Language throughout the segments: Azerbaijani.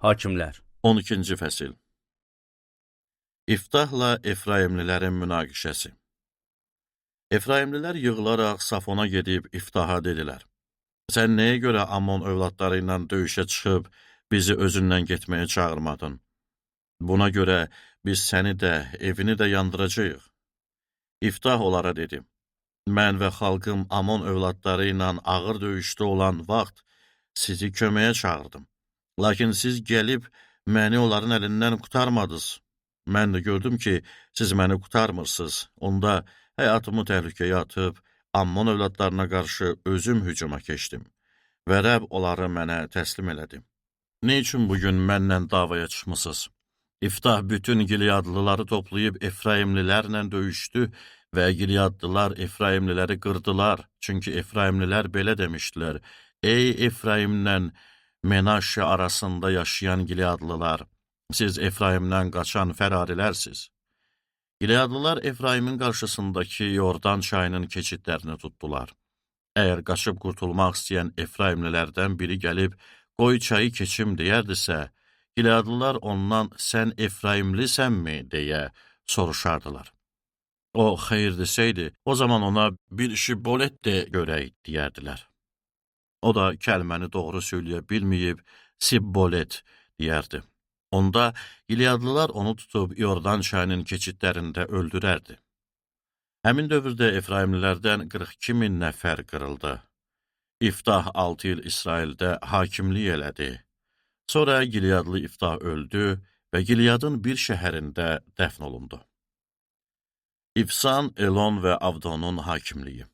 Hakimlər 12-ci fəsil. İftahla Efraimlilərin münaqişəsi. Efraimlilər yığılaraq Safona gedib İftaha dedilər: Sən nəyə görə Ammon övladları ilə döyüşə çıxıb bizi özündən getməyə çağırmadın? Buna görə biz səni də, evini də yandıracağıq. İftah onlara dedi: Mən və xalqım Ammon övladları ilə ağır döyüşdə olan vaxt sizi köməyə çağırdım. Lakin siz gəlib məni onların əlindən qurtarmadınız. Mən də gördüm ki, siz məni qurtarmırsınız. Onda həyatımı təhlükəyə atıb, Ammon övladlarına qarşı özüm hücuma keçdim və Rəbb onları mənə təslim elədi. Ne üçün bugün mənlə davaya çıxmısınız? İftah bütün Gileadlıları toplayıb Efraimlilərlə döyüşdü və Gileadlılar Efraimliləri qırdılar. Çünki Efraimlilər belə demişdilər: Ey Efraimlə Menaşe arasında yaşayan Gileadlılar, siz Efraimdən qaçan fərarilərsiz. Gileadlılar Efraimin qarşısındakı Yordan çayının keçidlərini tutdular. Əgər qaçıb qurtulmaq istəyən Efraimlilərdən biri gəlib, qoy çayı keçim deyərdisə, Gileadlılar ondan sən Efraimlisənmi deyə soruşardılar. O xeyir desəydi, o zaman ona bir şibolet de görək deyərdilər. O da kəlməni doğru söyləyə bilməyib, Sibbolet deyərdi. Onda Gileadlılar onu tutub Yordan çayının keçidlərində öldürərdi. Həmin dövrdə Efraimlilərdən 42 min nəfər qırıldı. İftah 6 il İsraildə hakimlik elədi. Sonra Gileadlı İftah öldü və Gileadın bir şəhərində dəfn olundu. İfsan, Elon və Avdonun hakimliyi.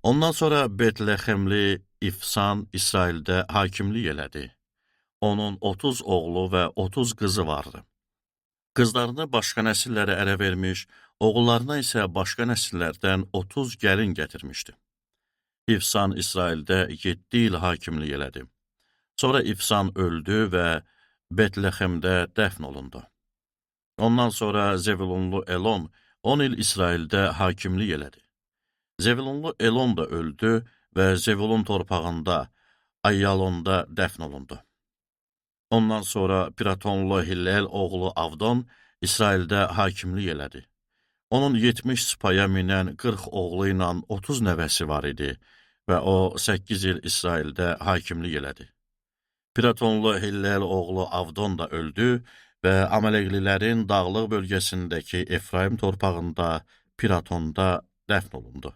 Ondan sonra Betlehemli İfsan İsraildə hakimlik elədi. Onun 30 oğlu və 30 qızı vardı. Qızlarını başqa nəsillərə ərə vermiş, oğullarına isə başqa nəsillərdən 30 gəlin gətirmişdi. İfsan İsraildə 7 il hakimlik elədi. Sonra İfsan öldü və Betlehemdə dəfn olundu. Ondan sonra Zevulunlu Elon 10 il İsraildə hakimlik elədi. Zevulunlu Elon da öldü və Zevulun torpağında, Ayyalonda dəfn olundu. Ondan sonra Piratonlu Hillel oğlu Avdon İsraildə hakimlik elədi. Onun 70 sıpaya minən 40 oğlu ilə 30 nəvəsi var idi və o 8 il İsraildə hakimlik elədi. Piratonlu Hillel oğlu Avdon da öldü və Amaleklilərin dağlıq bölgəsindəki Efraim torpağında, Piratonda dəfn olundu.